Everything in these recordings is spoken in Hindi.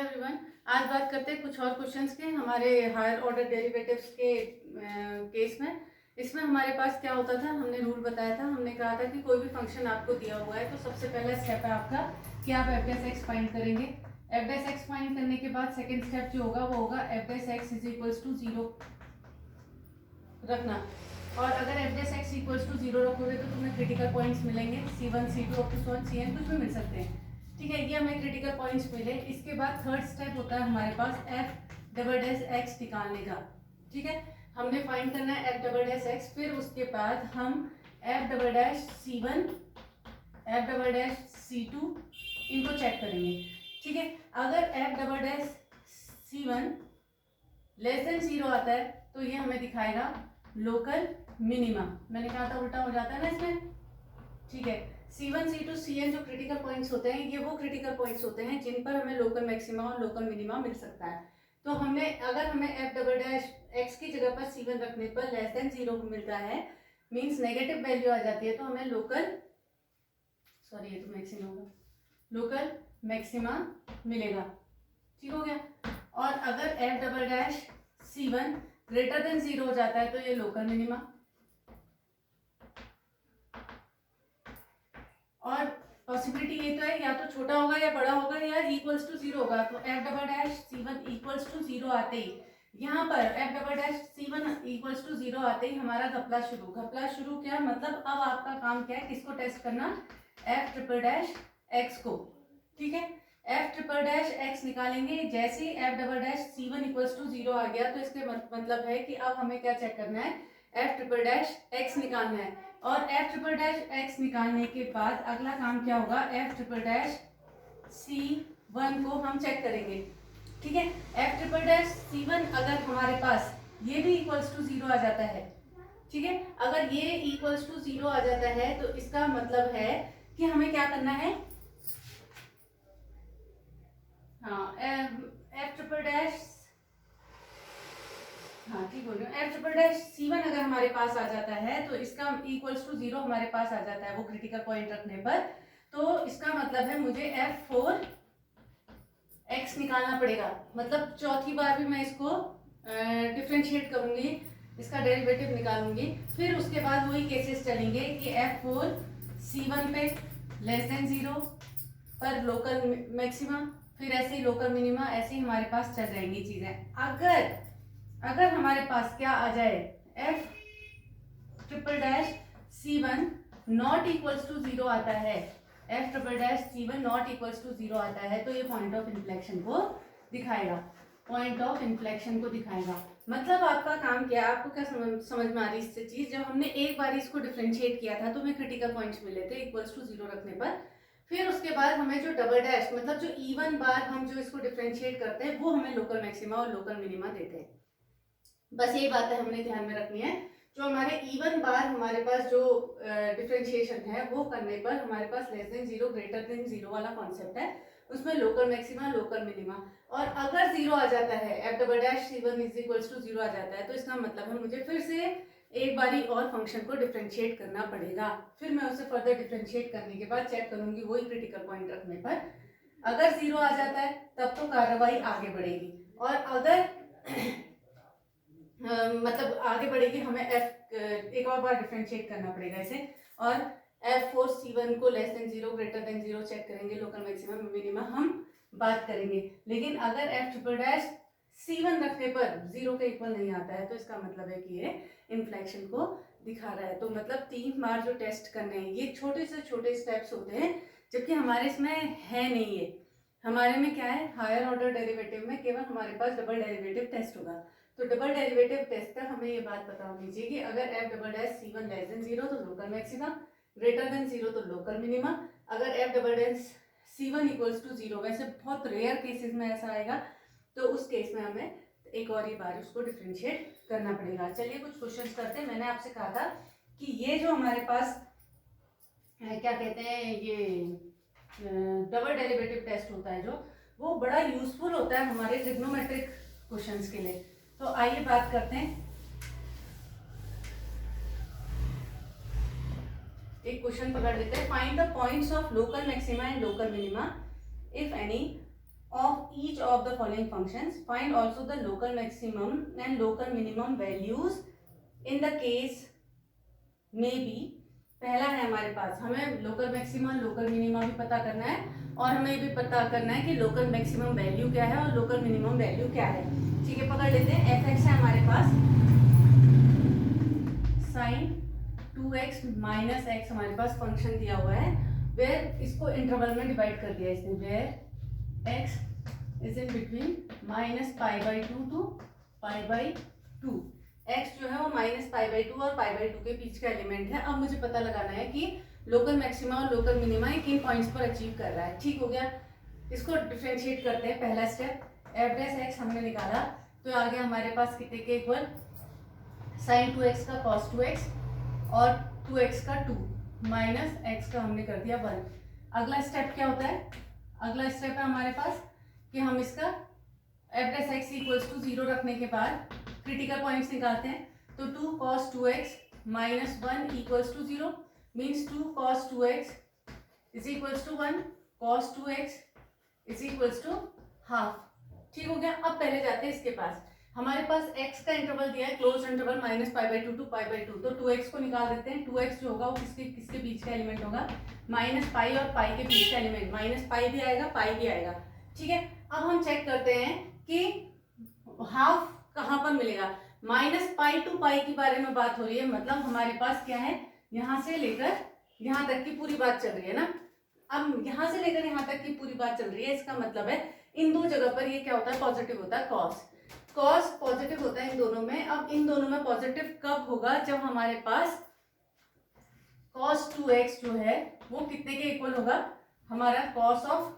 एवरीवन। आज बात करते हैं कुछ और क्वेश्चंस के हमारे हायर ऑर्डर डेरिवेटिव्स के केस में। इसमें हमारे पास क्या होता था, हमने रूल बताया था। हमने कहा था कि कोई भी फंक्शन आपको दिया हुआ है तो सबसे पहला स्टेप है आपका कि आप एफ डैश एक्स फाइंड करेंगे। एफ डैश एक्स फाइंड करने के बाद सेकेंड स्टेप जो होगा वो होगा F dash x is equals to 0 रखना। और अगर F dash x equals to 0 रखोगे तो तुम्हें क्रिटिकल पॉइंट्स मिलेंगे C1 C2 up to so on Cn कुछ भी मिल सकते हैं। ठीक है, ये हमें क्रिटिकल पॉइंट्स मिले। इसके बाद थर्ड स्टेप होता है हमारे पास एफ डबल डैश एक्स निकालने का। ठीक है, हमने फाइंड करना है एफ डबल डैश एक्स। फिर उसके बाद हम F double dash C1 F double dash C2 इनको चेक करेंगे। ठीक है, अगर F double dash C1 less than 0 आता है तो ये हमें दिखाएगा लोकल मिनिमा। मैंने कहा था उल्टा हो जाता है ना इसमें। ठीक है, C1 C2 Cn जो क्रिटिकल पॉइंट्स होते हैं ये वो क्रिटिकल पॉइंट्स होते हैं जिन पर हमें लोकल मैक्सिमा और लोकल मिनिमा मिल सकता है। तो हमने अगर हमें एफ डबल डैश एक्स की जगह पर C1 रखने पर लेस देन 0 मिलता है, मींस नेगेटिव वैल्यू आ जाती है, तो हमें लोकल ये तो मैक्सिमा होगा, लोकल मैक्सिमा मिलेगा। ठीक हो गया। और अगर F double dash C1 greater than 0 हो जाता है तो ये लोकल मिनिमा। और पॉसिबिलिटी ये तो है या तो छोटा होगा या बड़ा होगा या इक्वल्स टू 0 होगा। तो F double dash C1 equals to 0 आते ही यहाँ पर F double dash C1 equals to 0 आते ही हमारा घपला शुरू क्या मतलब अब आपका काम क्या है, किसको टेस्ट करना, एफ ट्रिपल डैश एक्स को। ठीक है, एफ ट्रिपल डैश एक्स निकालेंगे। जैसे ही f double dash C1 equals to 0 आ गया तो इसके मतलब है कि अब हमें क्या चेक करना है, एफ ट्रिपल डैश एक्स निकालना है। और एफ ट्रिपल डैश एक्स निकालने के बाद अगला काम क्या होगा, एफ ट्रिपल डैश C1 को हम चेक करेंगे। ठीक है, एफ ट्रिपल डैश C1 अगर हमारे पास ये भी इक्वल्स टू 0 आ जाता है, ठीक है, अगर ये इक्वल्स टू 0 आ जाता है तो इसका मतलब है कि हमें क्या करना है, एफ ट्रिपल डैश ठीक बोल रही हूँ, एफ ट्रिपल डैश C1 अगर हमारे पास आ जाता है तो इसका इक्वल्स टू 0 हमारे पास आ जाता है वो क्रिटिकल पॉइंट रखने पर। तो इसका मतलब है मुझे F4 x निकालना पड़ेगा। मतलब चौथी बार भी मैं इसको डिफ्रेंशिएट करूंगी, इसका डेरिवेटिव निकालूंगी। फिर उसके बाद वही केसेस चलेंगे कि F4 C1 पे लेस देन 0 पर लोकल मैक्सिमा, फिर ऐसे ही लोकल मिनिमा, ऐसे ही हमारे पास चल जाएंगी चीजें। अगर हमारे पास क्या आ जाए, F triple dash C1 not equals to 0 आता है, F triple dash C1 not equals to 0 आता है तो ये पॉइंट ऑफ इन्फ्लेक्शन को दिखाएगा, मतलब आपका काम क्या है, आपको क्या समझ में आ रही है इससे चीज। जब हमने एक बार इसको डिफरेंशिएट किया था तो हमें क्रिटिकल पॉइंट्स मिले थे इक्वल्स टू 0 रखने पर। फिर उसके बाद हमें जो डबल डैश मतलब जो इवन बार हम जो इसको डिफरेंशिएट करते हैं वो हमें लोकल मैक्सिमा और लोकल मिनिमा देते हैं। बस यही बात है हमने ध्यान में रखनी है। जो हमारे इवन बार हमारे पास जो डिफरेंशिएशन है वो करने पर हमारे पास लेस देन 0 ग्रेटर देन 0 वाला कॉन्सेप्ट है, उसमें लोकल मैक्सिमा लोकल मिनिमा। और अगर 0 आ जाता है, F double dash C1 is equals to 0 आ जाता है तो इसका मतलब है मुझे फिर से एक बारी और फंक्शन को डिफरेंशिएट करना पड़ेगा। फिर मैं उसे फर्दर डिफरेंशिएट करने के बाद चेक करूंगी वही क्रिटिकल पॉइंट रखने पर। अगर 0 आ जाता है तब तो कार्रवाई आगे बढ़ेगी, और अगर मतलब आगे बढ़ेगी हमें एक और बार डिफरेंशिएट करना पड़ेगा इसे। और F4 C1 को less than 0 greater than 0 check करेंगे, लोकल मैक्सिमम मिनिमा हम बात करेंगे। लेकिन अगर एफ ट्रिपल डैश C1 रखने पर 0 के इक्वल नहीं आता है तो इसका मतलब है कि ये इन्फ्लेक्शन को दिखा रहा है। तो मतलब 3 बार जो टेस्ट करने हैं ये छोटे से छोटे स्टेप्स होते हैं, जबकि हमारे इसमें है नहीं है। हमारे में क्या है, हायर ऑर्डर डेरिवेटिव में केवल हमारे पास डबल डेरिवेटिव टेस्ट होगा। तो डबल डेरिवेटिव टेस्ट तक हमें ये बात पता होनी चाहिए कि अगर F double dash C1 less than 0 तो लोकल मैक्सिमा, ग्रेटर देन 0 तो लोकल मिनिमा। अगर F double dash C1 equals to 0, वैसे बहुत रेयर केसेस में ऐसा आएगा, तो उस केस में हमें एक और ही बार उसको डिफरेंशिएट करना पड़ेगा। चलिए कुछ क्वेश्चंस करते हैं। मैंने आपसे कहा था कि ये जो हमारे पास क्या कहते हैं, ये डबल डेरिवेटिव टेस्ट होता है जो वो बड़ा यूजफुल होता है हमारे ट्रिग्नोमेट्रिक क्वेश्चंस के लिए। तो आइए बात करते हैं। एक क्वेश्चन पकड़ लेते हैं। Find the points of local maxima and local minima if any of each of the following functions. Find also the local maximum and local minimum values in the case may be. पहला है हमारे पास, हमें लोकल मैक्सिमा लोकल मिनिमा भी पता करना है और हमें ये भी पता करना है कि लोकल मैक्सिमम वैल्यू क्या है और लोकल मिनिमम वैल्यू क्या है। ठीक है, पकड़ लेते हैं। एफ एक्स है हमारे पास, साइन 2x माइनस एक्स हमारे पास फंक्शन दिया हुआ है, वेयर इसको इंटरवल में डिवाइड कर दिया इसने, where x is in between -π/2 to π/2। x जो है वो -π/2 और π/2 के बीच का एलिमेंट है। अब मुझे पता लगाना है कि लोकल मैक्सिमा और लोकल मिनिमा किन पॉइंट्स पर अचीव कर रहा है। ठीक हो गया, इसको डिफरेंशिएट करते हैं। पहला स्टेप, एफ डैश एक्स हमने निकाला तो आ गया हमारे पास कितने के इक्वल, साइन 2x का cos 2x और 2x का 2 माइनस x का हमने कर दिया 1। अगला स्टेप क्या होता है, अगला स्टेप है हमारे पास कि हम इसका F dash x equals to 0 रखने के बाद क्रिटिकल पॉइंट्स निकालते हैं। तो 2 cos 2x minus 1 equals to 0 means 2 cos 2x is equals to 1, cos 2x is equals to half. ठीक हो गया। अब पहले जाते हैं इसके पास, हमारे पास x का इंटरवल दिया है क्लोज इंटरवल -π/2 टू π/2, तो 2x को निकाल देते हैं। 2x जो होगा वो किसके बीच का एलिमेंट होगा, -π और π के बीच का एलिमेंट, -π भी आएगा π भी आएगा। ठीक है, अब हम चेक करते हैं कि हाफ कहाँ पर मिलेगा। -π टू π के बारे में बात हो रही है, मतलब हमारे पास क्या है, यहाँ से लेकर यहाँ तक की पूरी बात चल रही है ना। अब यहाँ से लेकर यहाँ तक की पूरी बात चल रही है, इसका मतलब है इन दो जगह पर ये क्या होता है, पॉजिटिव होता है। कॉस पॉजिटिव होता है इन दोनों में। अब इन दोनों में पॉजिटिव कब होगा, जब हमारे पास cos 2x जो है वो कितने के इक्वल होगा, हमारा cos ऑफ,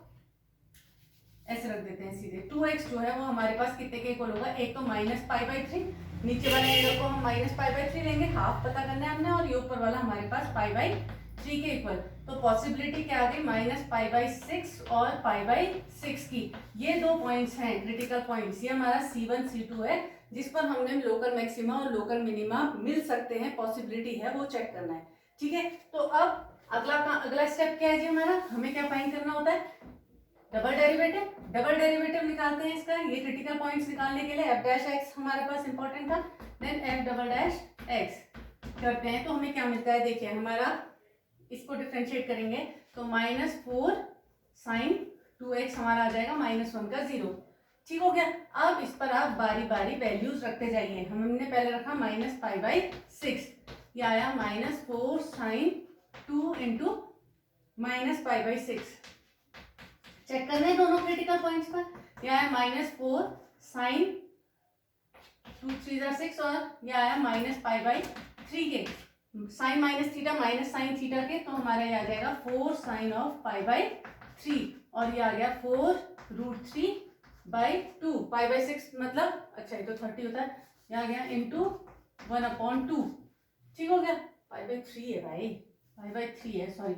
ऐसे रख देते हैं सीधे, 2x जो है वो हमारे पास कितने के इक्वल होगा, एक तो -π/3, नीचे वाले एंगल को हम -π/3 लेंगे, हाफ पता करना है हमने, और ये ऊपर वाला हमारे पास π/3 के इक्वल। तो पॉसिबिलिटी क्या आ गई, -π/6 और π/6 की। ये दो पॉइंट्स हैं क्रिटिकल पॉइंट्स, ये हमारा C1 C2 है जिस पर हमने लोकल मैक्सिमा और लोकल मिनिमा मिल सकते हैं, पॉसिबिलिटी है, वो चेक करना है। ठीक है, तो अब अगला स्टेप क्या है जी हमारा, हमें क्या फाइंड करना होता है, डबल डेरिवेटिव निकालते हैं इसका। ये क्रिटिकल पॉइंट्स निकालने के लिए एफ डैश एक्स हमारे पास इंपॉर्टेंट था, then F double dash X करते हैं तो हमें क्या मिलता है, देखिए हमारा इसको डिफरेंशिएट करेंगे तो -4 sin 2x हमारा आ जाएगा -1 का 0। ठीक हो गया। अब इस पर आप बारी बारी वैल्यूज रखते जाइए। हमने पहले रखा -π/6, ये आया -4 sin 2 इंटू -π/6। चेक करना है दोनों क्रिटिकल पॉइंट्स पर, यह आया -4 sin 2 3 6 और यह आया -π/3 के, sine minus theta minus sine theta के, तो हमारा ये आ जाएगा 4 sin ऑफ π/3 और ये आ गया 4√3/2। π/6 मतलब अच्छा ये तो 30 होता है, ये आ गया इंटू 1/2। ठीक हो गया, π/3 है भाई, π/3 है, सॉरी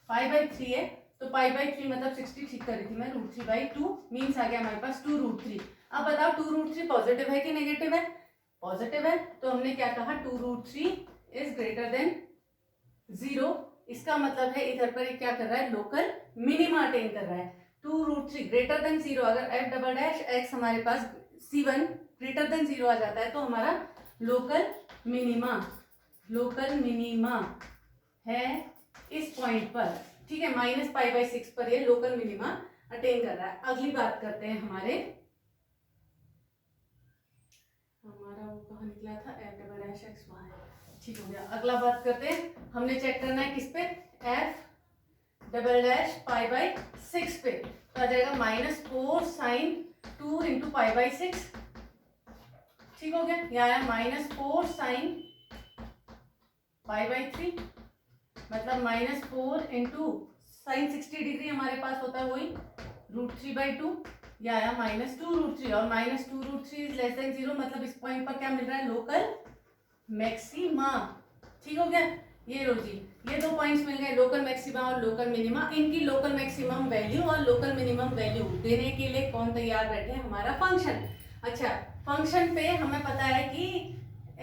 π/3 है, तो π/3 मतलब 60 ठीक कर रही थी मैं, √3/2 मीन्स आ गया हमारे पास 2√3। अब बताओ 2√3 पॉजिटिव है कि नेगेटिव है, पॉजिटिव है, तो हमने क्या कहा 2√3 इज ग्रेटर देन 0। इसका मतलब है इधर पर क्या कर रहा है, लोकल मिनिमा अटेन कर रहा है। 2√3 ग्रेटर देन 0, अगर एफ डबल डैश एक्स हमारे पास C1 ग्रेटर देन 0 आ जाता है तो हमारा लोकल मिनिमा है इस पॉइंट पर। ठीक है, -π/6 पर ये लोकल मिनिमा अटेन कर रहा है। अगली बात करते हैं, हमारा वो कहाँ निकला था, एफ डबल डैश एक्स वहाँ है। ठीक हो गया, अगला बात करते हैं, हमने चेक करना है किस पे, एफ डबल डैश π/6 पे, तो आ जाएगा -4 sin 2 इंटू π/6। ठीक हो गया, यहाँ आया -4 sin π/3 मतलब -4 इंटू साइन 60 डिग्री हमारे पास होता है वही √3/2, यह आया -2√3 और -2√3 इज लेस देन 0, मतलब इस पॉइंट पर क्या मिल रहा है, लोकल मैक्सिमा। ठीक हो गया, ये लो जी, ये दो पॉइंट्स मिल गए, लोकल मैक्सिमा और लोकल मिनिमा। इनकी लोकल मैक्सिमम वैल्यू और लोकल मिनिमम वैल्यू देने के लिए कौन तैयार बैठे, हमारा फंक्शन। अच्छा, फंक्शन पे हमें पता है कि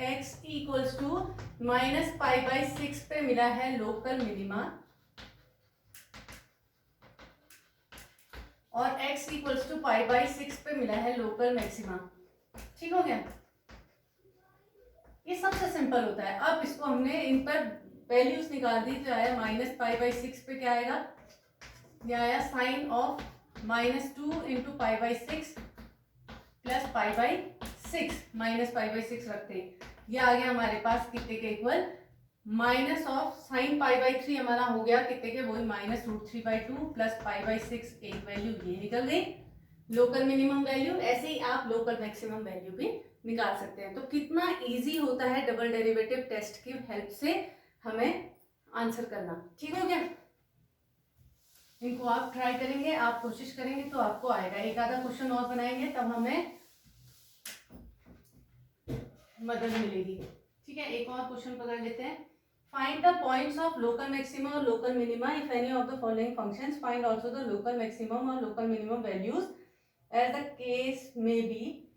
x इक्वल्स टू -π/6 पे मिला है लोकल मिनिमा, और x equals to pi by 6 पे मिला है लोकल मैक्सिमा। ठीक हो गया, ये सबसे सिंपल होता है। अब इसको हमने इन पर वैल्यूज निकाल दी, तो आया माइनस पाई बाई 6 पे क्या आएगा, ये आया sine of -2 into pi by 6 plus pi by 6, minus pi by 6 रखते हैं, ये आ गया हमारे पास कितने के equal, minus of sine pi by 3 हमारा हो गया कितने के, वही -√3/2 प्लस पाई बाई 6, एक वैल्यू ये निकल गई लोकल मिनिमम वैल्यू। ऐसे ही आप लोकल मैक्सिमम वैल्यू भी निकाल सकते हैं। तो कितना इजी होता है डबल डेरिवेटिव टेस्ट की हेल्प से हमें आंसर करना। ठीक हो गया, इनको आप ट्राई करेंगे, आप कोशिश करेंगे तो आपको आएगा। एक आधा क्वेश्चन और बनाएंगे तब हमें मदद मिलेगी। ठीक है, एक और क्वेश्चन पकड़ लेते हैं। Find the points of local maximum और local minima if any of the following functions, find also the local maximum और local minimum values as the case may be.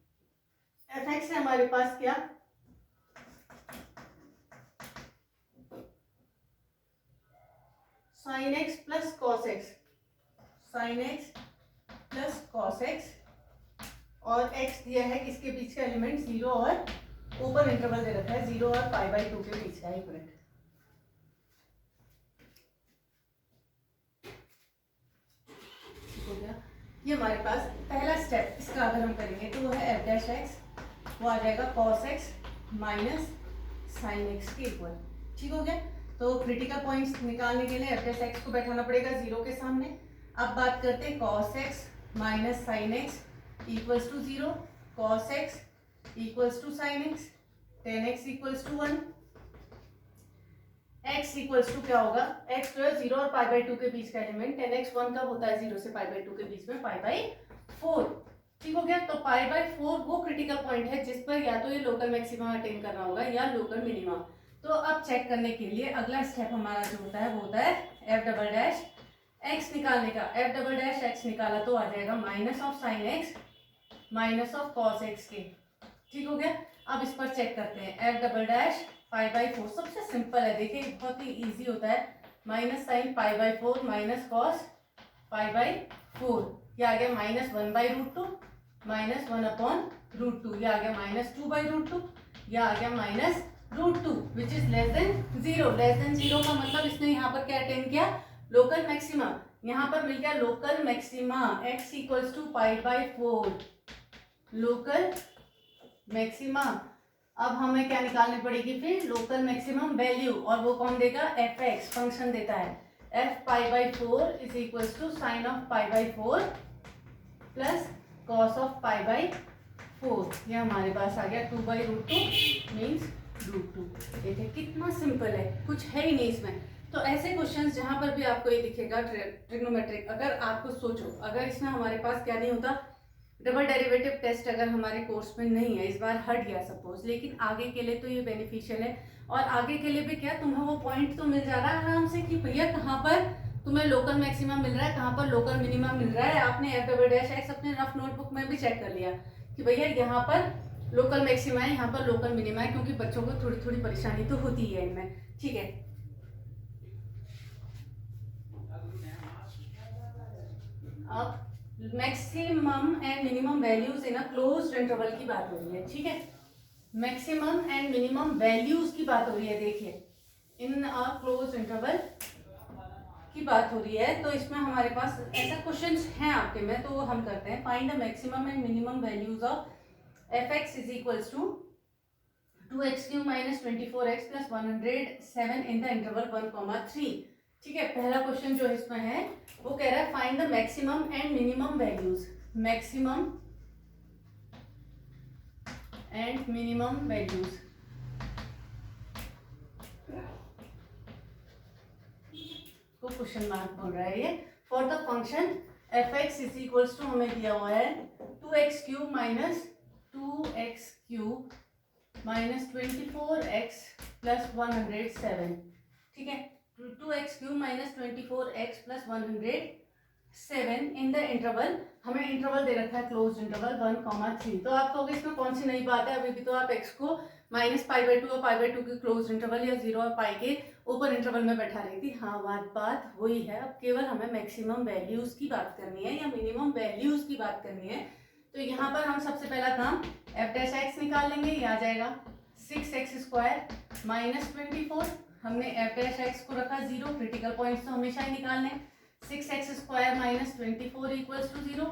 F से हमारे पास क्या, sine x plus cos x, sine x plus cos x, और x दिया है किसके बीच का एलिमेंट, 0 और ओपन इंटरवल दे रखा है 0 और पाई बाई 2 के बीच का। एक मिनट, हो गया ये हमारे पास पहला स्टेप। इसका अगर हम करेंगे तो वो है एफ डैश एक्स, वो आ जाएगा cos X minus sine x के इक्वल। ठीक हो गया, तो क्रिटिकल पॉइंट्स निकालने के लिए एफ डैश एक्स को बैठाना पड़ेगा 0 के सामने। अब बात करते हैं cos X minus sine X equals to 0, cos X equals to sine X, tan X equals to 1, x equals to क्या होगा, x जो है 0 और पाई बाई 2 के बीच का एलिमेंट, 10x 1 कब होता है 0 से पाई बाई 2 के बीच में, पाई बाई 4। ठीक हो गया, तो पाई बाई 4 वो क्रिटिकल पॉइंट है जिस पर या तो ये लोकल मैक्सिमम अटेन करना होगा या लोकल मिनिमम। तो अब चेक करने के लिए अगला स्टेप हमारा जो होता है वो होता है एफ डबल डैश एक्स निकालने का। एफ डबल डैश एक्स निकाला तो आ जाएगा minus of sine x minus of cos x के। ठीक हो गया, अब इस पर चेक करते हैं F double dash pi by 4, सबसे सिंपल है, देखिए बहुत ही इजी होता है। Minus sine pi by 4 minus cos pi by 4, ये आ गया -1/√2 -1/√2, ये आ गया -2/√2, ये आ गया -√2 which is less than 0। Less than 0 का मतलब इसने यहाँ पर क्या अटेन किया, लोकल मैक्सिमा। यहाँ पर मिल गया local maxima x equals to pi by 4 local maxima. अब हमें क्या निकालनी पड़ेगी फिर, लोकल मैक्सिमम वैल्यू, और वो कौन देगा, एफ एक्स फंक्शन देता है। F pi by 4 is equals to sine of pi by 4 plus cos of pi by 4, ये हमारे पास आ गया 2/√2 मीन्स √2। देखिए कितना सिंपल है, कुछ है ही नहीं इसमें। तो ऐसे क्वेश्चंस जहां पर भी आपको ये दिखेगा ट्रिग्नोमेट्रिक, अगर आपको सोचो अगर इसमें हमारे पास क्या नहीं होता, डबल डेरिवेटिव टेस्ट अगर हमारे कोर्स में नहीं है, इस बार हट गया सपोज, लेकिन आगे के लिए तो ये बेनिफिशियल है। और आगे के लिए भी क्या, तुम्हें वो पॉइंट तो मिल जा रहा है आराम से कि भैया कहाँ पर तुम्हें लोकल मैक्सिमम मिल रहा है, कहाँ पर लोकल मिनिमम मिल रहा है। आपने एफ डबल डैश एक्स अपने रफ नोटबुक में भी चेक कर लिया कि भैया यहाँ पर लोकल मैक्सिमा है, यहाँ पर लोकल मिनिमा है, क्योंकि बच्चों को थोड़ी थोड़ी परेशानी तो होती है इनमें। ठीक है, अब maximum and minimum values in a closed interval की बात हो रही है। ठीक है, मैक्सिमम एंड मिनिमम वैल्यूज की बात हो रही है। देखिए इन अ क्लोज्ड इंटरवल की बात हो रही है, तो इसमें हमारे पास ऐसा क्वेश्चंस हैं आपके में, तो हम करते हैं। Find the maximum and minimum values of F X is equals to 2x³ minus 24x plus 107 in the interval 1,3। ठीक है, पहला क्वेश्चन जो इसमें है वो कह रहा है find the maximum and minimum values, maximum and minimum values. को क्वेश्चन मार्क बोल रहा है ये, for the function F X is equals to हमें दिया हुआ है 2x³ minus 2x³ minus 24x plus 107। ठीक है, 2x³ minus 24x plus 107 in the interval, हमें इंटरवल दे रखा है क्लोज इंटरवल 1,3। तो आप कहोगे इसमें कौन सी नई बात है, अभी भी तो आप x को -π/2 और π/2 के क्लोज इंटरवल या 0 और पाई के ऊपर इंटरवल में बैठा रही थी। हाँ, बात वही है। अब केवल हमें मैक्सिमम वैल्यूज की बात करनी है या मिनिमम वैल्यूज की बात करनी है। तो यहाँ पर हम सबसे पहला काम एफ डैश एक्स निकाल लेंगे। ये आ जाएगा 6x² माइनस 24। हमने एफ डैश एक्स को रखा 0, क्रिटिकल पॉइंट्स तो हमेशा ही निकालने। 6x² माइनस 24 इक्वल्स टू 0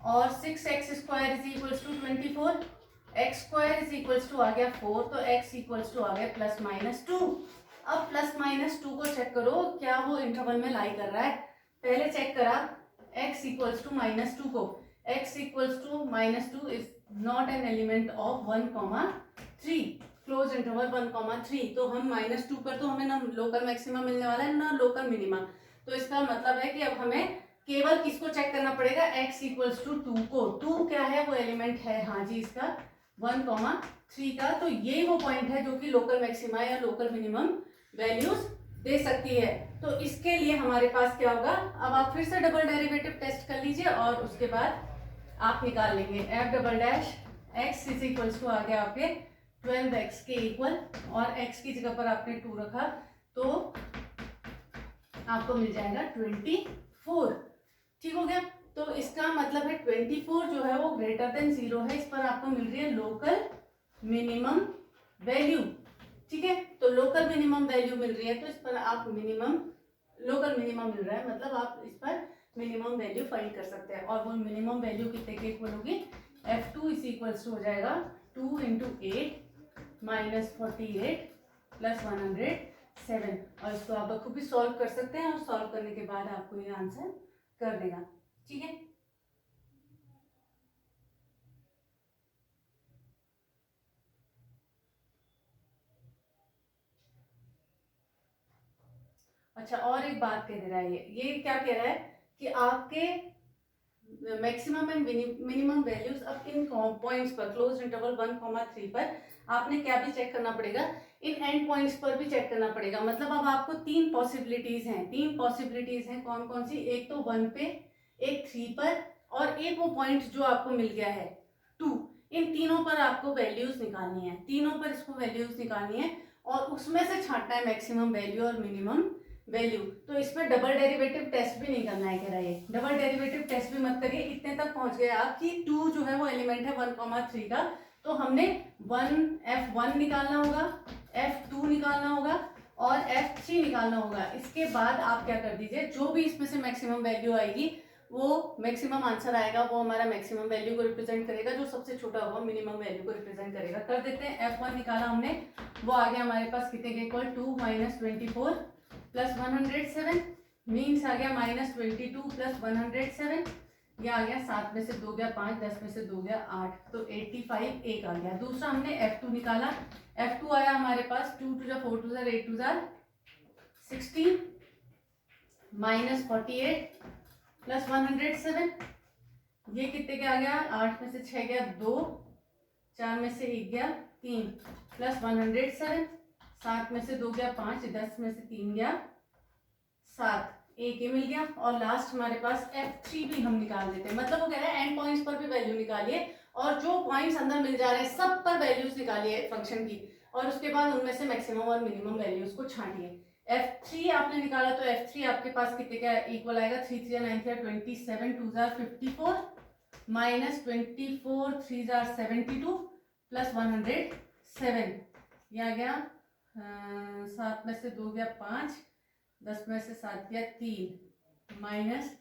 और 6x² is equals to 24। x² is equals to आ गया 4, तो x इक्वल्स टू आ गया प्लस माइनस 2। अब प्लस माइनस 2 को चेक करो क्या वो इंटरवल में लाई कर रहा है। पहले चेक करा x इक्वल्स टू माइनस 2 को। x equals to minus 2 is not an element of 1,3, close interval 1,3। तो हम माइनस 2 पर तो हमें ना लोकल मैक्सिमा मिलने वाला है ना लोकल मिनिमा। तो इसका मतलब है कि अब हमें केवल किसको चेक करना पड़ेगा, x इक्वल्स टू 2 को। 2 क्या है, वो एलिमेंट है हाँ जी इसका 1,3 का। तो ये वो पॉइंट है जो कि लोकल मैक्सिमा या लोकल मिनिमम वैल्यूज दे सकती है। तो इसके लिए हमारे पास क्या होगा, अब आप फिर से डबल डेरिवेटिव टेस्ट कर लीजिए और उसके बाद आप निकाल लेंगे f double dash x is equals to आ गया आपके 12x के इक्वल, और x की जगह पर आपने 2 रखा तो आपको मिल जाएगा 24। ठीक हो गया। तो इसका मतलब है 24 जो है वो ग्रेटर देन 0 है। इस पर आपको मिल रही है लोकल मिनिमम वैल्यू। ठीक है, तो लोकल मिनिमम वैल्यू मिल रही है तो इस पर आप मिनिमम लोकल मिनिमम मिल रहा है, मतलब आप इस पर मिनिमम वैल्यू फाइंड कर सकते हैं। और वो मिनिमम वैल्यू कितने के इक्वल होगी, f2 इज इक्वल्स टू हो जाएगा 2 इंटू 8 माइनस 48 प्लस 107। और इसको आप बखूबी सॉल्व कर सकते हैं और सॉल्व करने के बाद आपको ये आंसर कर देगा। ठीक है, अच्छा और एक बात कह दे रहा है ये क्या कह रहा है कि आपके मैक्सिमम एंड मिनिमम वैल्यूज अब इन पॉइंट्स पर क्लोज इंटरवल 1,3 पर आपने क्या भी चेक करना पड़ेगा, इन एंड पॉइंट्स पर भी चेक करना पड़ेगा। मतलब अब आपको 3 पॉसिबिलिटीज हैं। 3 पॉसिबिलिटीज हैं कौन कौन सी, एक तो 1 पे, एक 3 पर और एक वो पॉइंट जो आपको मिल गया है 2। इन तीनों पर आपको वैल्यूज निकालनी है, तीनों पर इसको वैल्यूज निकालनी है और उसमें से छांटना है मैक्सिमम वैल्यू और मिनिमम वैल्यू। तो इसमें डबल डेरिवेटिव टेस्ट भी नहीं करना है, कह रहा है ये डबल डेरिवेटिव टेस्ट भी मत करिए। इतने तक पहुंच गए आप कि 2 जो है वो एलिमेंट है 1,3 का, तो हमने f1 निकालना होगा, f2 निकालना होगा और f3 निकालना होगा। इसके बाद आप क्या कर दीजिए, जो भी इसमें से मैक्सिमम वैल्यू आएगी वो मैक्सिमम आंसर आएगा वो हमारा मैक्सिमम वैल्यू को रिप्रेजेंट करेगा, जो सबसे छोटा होगा मिनिमम वैल्यू को रिप्रेजेंट करेगा। कर देते हैं, f1 निकाला हमने, वो आ गया हमारे पास कितने के इक्वल 2 माइनस 24 प्लस 107, मीन्स आ गया माइनस 22 प्लस 107। ये आ गया 7 में से 2 गया 5, 10 में से 2 गया 8, तो 85 एक आ गया। दूसरा हमने f2 निकाला, f2 आया हमारे पास 2 to 4 to 8 to 16 minus 48 plus 107। ये कितने का आ गया, 8 में से 6 गया 2, 4 में से 1 गया 3 प्लस 107, 7 में से 2 गया 5, 10 में से 3 गया 7, एक ही मिल गया। और लास्ट हमारे पास f3 भी हम निकाल देते हैं। मतलब वो कह रहा है एंड पॉइंट्स पर भी वैल्यू निकालिए और जो पॉइंट्स अंदर मिल जा रहे हैं सब पर वैल्यूज निकालिए फंक्शन की, और उसके बाद उनमें से मैक्सिमम और मिनिमम वैल्यूज को छांटिए। f3 आपने निकाला तो f3 आपके पास कितने का इक्वल आएगा, 3 3 9 27 2 54 माइनस 24 3 72 प्लस 107। ये आ गया 7 में से 2 गया 5, 10 में से 7 गया 3 माइनस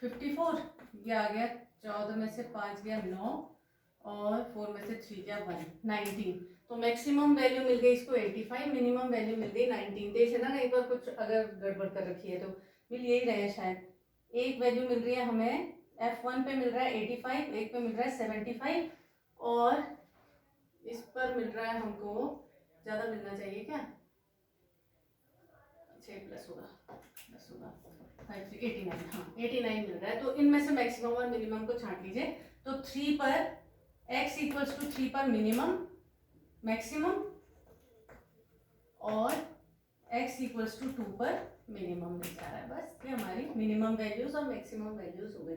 54। ये आ गया 14 में से 5 गया 9 और 4 में से 3 गया 1, 19। तो मैक्सिमम वैल्यू मिल गई इसको 85, मिनिमम वैल्यू मिल गई 19। देख है ना, एक बार कुछ अगर गड़बड़ कर रखी है तो मिल यही रहे हैं शायद। एक वैल्यू मिल रही है हमें f1 पे मिल रहा है 85, एक पे मिल रहा है 75 और इस पर मिल रहा है हमको ज़्यादा मिलना चाहिए क्या, 6 प्लस होगा 89, हाँ 89 मिल रहा है। तो इनमें से मैक्सिमम और मिनिमम को छांट लीजिए। तो 3 पर x इक्वल्स टू 3 पर मिनिमम मैक्सिमम और x इक्वल्स टू 2 पर मिनिमम मिल जा रहा है। बस ये हमारी मिनिमम वैल्यूज और मैक्सिमम वैल्यूज हो गई।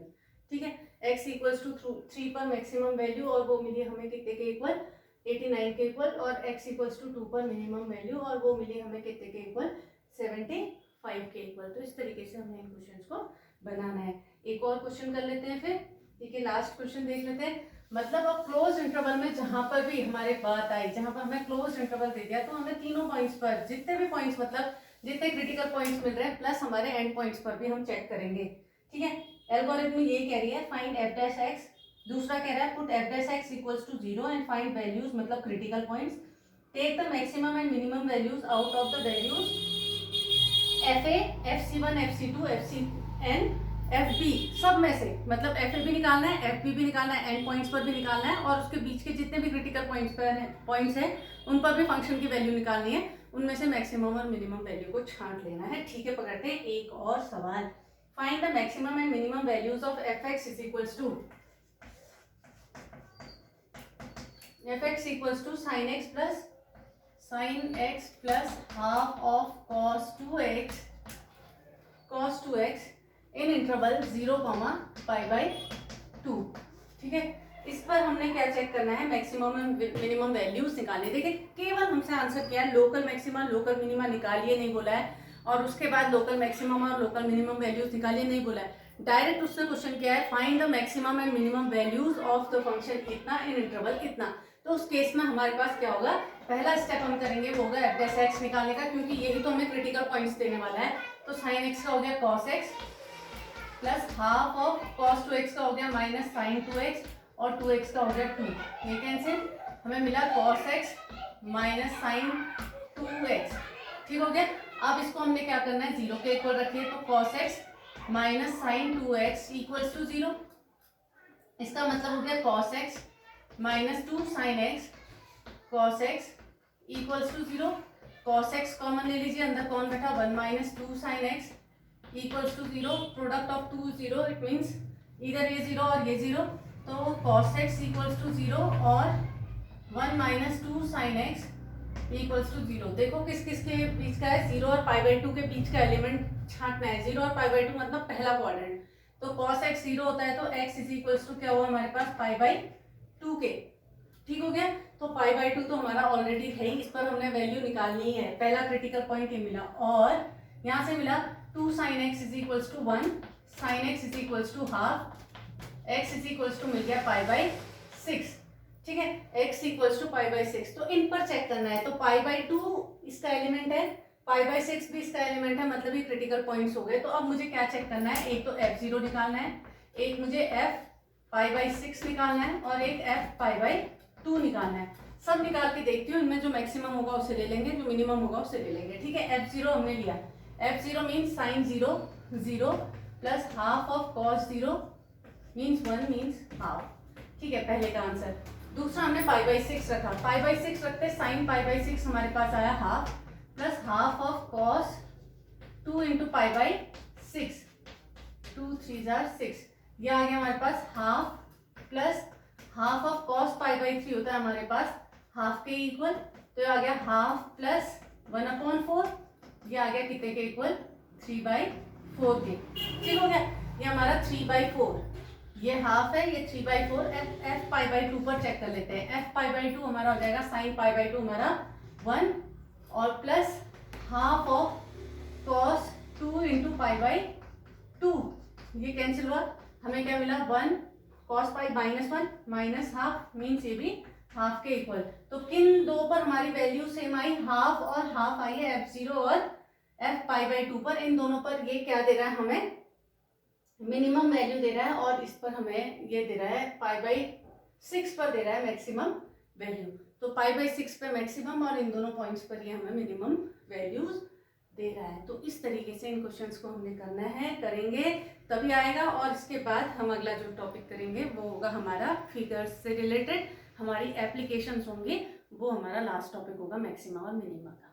ठीक है, x इक्वल्स टू 3 पर मैक्सिमम वैल्यू और वो मिली हमें कितने के इक्वल, 89 के इक्वल, और x इक्वल्स टू 2 पर मिनिमम वैल्यू और वो मिली हमें कितने के इक्वल, 75 के इक्वल। तो इस तरीके से हमें इन क्वेश्चंस को बनाना है। एक और क्वेश्चन कर लेते हैं फिर, ठीक है, लास्ट क्वेश्चन देख लेते हैं। मतलब अब क्लोज इंटरवल में जहां पर भी हमारे बात आई, जहां पर हमें क्लोज इंटरवल दे दिया, तो हमें तीनों पॉइंट्स पर जितने भी पॉइंट्स, मतलब जितने क्रिटिकल पॉइंट्स मिल रहे हैं प्लस हमारे एंड पॉइंट्स पर भी हम चेक करेंगे, ठीक है। एल्गोरिथम ये कह रही है फाइंड एफ डैश एक्स, दूसरा कह रहा है put f dash x equals to 0 and find values, मतलब critical points, take the maximum and minimum values out of the values f a, f c one, f c two, f c n, f b, सब में से, मतलब एफ ए भी निकालना है, एफ बी भी निकालना है, एंड पॉइंट्स पर भी निकालना है, और उसके बीच के जितने भी क्रिटिकल पॉइंट्स हैं उन पर भी फंक्शन की वैल्यू निकालनी है, उनमें से मैक्सिमम और मिनिमम वैल्यू को छांट लेना है, ठीक है। पकड़ते हैं एक और सवाल। Find the maximum and minimum values of F X is equals to, F X equals to sine x plus half of cos two X in interval 0, π/2, ठीक है। इस पर हमने क्या चेक करना है, मैक्सिमम एंड मिनिमम वैल्यूज निकालने। देखिए केवल हमसे आंसर किया है लोकल मैक्सिमा लोकल मिनिमा निकालिए नहीं बोला है, और उसके बाद लोकल मैक्सिमम और लोकल मिनिमम वैल्यूज निकालिए नहीं बोला है, डायरेक्ट उससे क्वेश्चन किया है find the maximum and minimum values of the function इतना इन इंटरवल इतना। तो उस केस में हमारे पास क्या होगा, पहला स्टेप हम करेंगे वो होगा एफ डैश एक्स निकालने का, क्योंकि यही तो हमें क्रिटिकल पॉइंट्स देने वाला है। तो साइन एक्स का हो गया cos x plus half of cos 2x का हो गया माइनस साइन 2x, और 2x का हो गया 2, ये कैंसिल, हमें मिला cos x minus sine 2x, ठीक हो गया। अब इसको हमने क्या करना है, 0 के इक्वल रखिए, तो cos x minus sine 2x equals to 0, इसका मतलब हो गया cos x minus 2 sine x, cos x equals to 0, cos x common ले लीजिए, अंदर कौन बैठा 1 minus 2 sine x equals to 0, product of 2 0, it means इधर ये 0 और ये 0, तो cos x इक्वल्स टू 0 और 1 minus 2 sine x equals to 0। देखो किस किस के बीच का है, 0 और π/2 के बीच का एलिमेंट छांटना है, 0 और π/2 मतलब पहला क्वाड्रेंट, तो cos x 0 होता है, तो x इज इक्वल्स टू क्या हुआ हमारे पास π/2 के, ठीक हो गया। तो π/2 तो हमारा ऑलरेडी है ही, इस पर हमने वैल्यू निकालनी है, पहला क्रिटिकल पॉइंट ये मिला, और यहाँ से मिला 2 sine x is equals to 1, sine x is equals to half, x is equals to मिल गया π/6, ठीक है, x इक्वल्स टू π/6। तो इन पर चेक करना है, तो π/2 इसका एलिमेंट है, π/6 भी इसका एलिमेंट है, मतलब ये क्रिटिकल पॉइंट्स हो गए। तो अब मुझे क्या चेक करना है, एक तो f0 निकालना है, एक मुझे f π/6 निकालना है, और एक f π/2 निकालना है। सब निकाल के देखती हूँ, इनमें जो मैक्सिमम होगा उसे ले लेंगे, जो मिनिमम होगा उसे ले लेंगे, ठीक है। f0 हमने लिया, f0 means sign 0 0 plus half of cos 0 means 1 means half, ठीक है, पहले का आंसर। दूसरा हमने π/6 रखा, π/6 रखते साइन π/6 हमारे पास आया half, plus half of cos 2 into π/6, 2 3 6, ये आ गया हमारे पास half, plus half of cos π/3 होता है हमारे पास हाफ के इक्वल, तो ये आ गया हाफ प्लस 1/4, ये आ गया कितने के इक्वल 3/4 के, ठीक हो गया। ये हमारा 3/4, ये हाफ है, ये 3/4, f π/2 पर चेक कर लेते हैं। f π/2 हमारा हो जाएगा साइन π/2 हमारा 1, और plus half of cos 2 into π/2, ये कैंसिल हुआ, हमें क्या मिला 1 cos pi -1 minus half means ये भी हाफ के इक्वल। तो किन दो पर हमारी वैल्यू सेम आई, हाफ और हाफ आई है f0 और f π/2 पर। इन दोनों पर ये क्या दे रहा है, हमें मिनिमम वैल्यू दे रहा है, और इस पर हमें ये दे रहा है π/6 पर दे रहा है मैक्सिमम वैल्यू। तो π/6 पे मैक्सिमम और इन दोनों पॉइंट्स पर ये हमें मिनिमम वैल्यूज दे रहा है। तो इस तरीके से इन क्वेश्चंस को हमने करना है, करेंगे तभी आएगा। और इसके बाद हम अगला जो टॉपिक करेंगे वो होगा हमारा फिगर्स से रिलेटेड, हमारी एप्लीकेशंस होंगे, वो हमारा लास्ट टॉपिक होगा मैक्सिमा और मिनिमा का।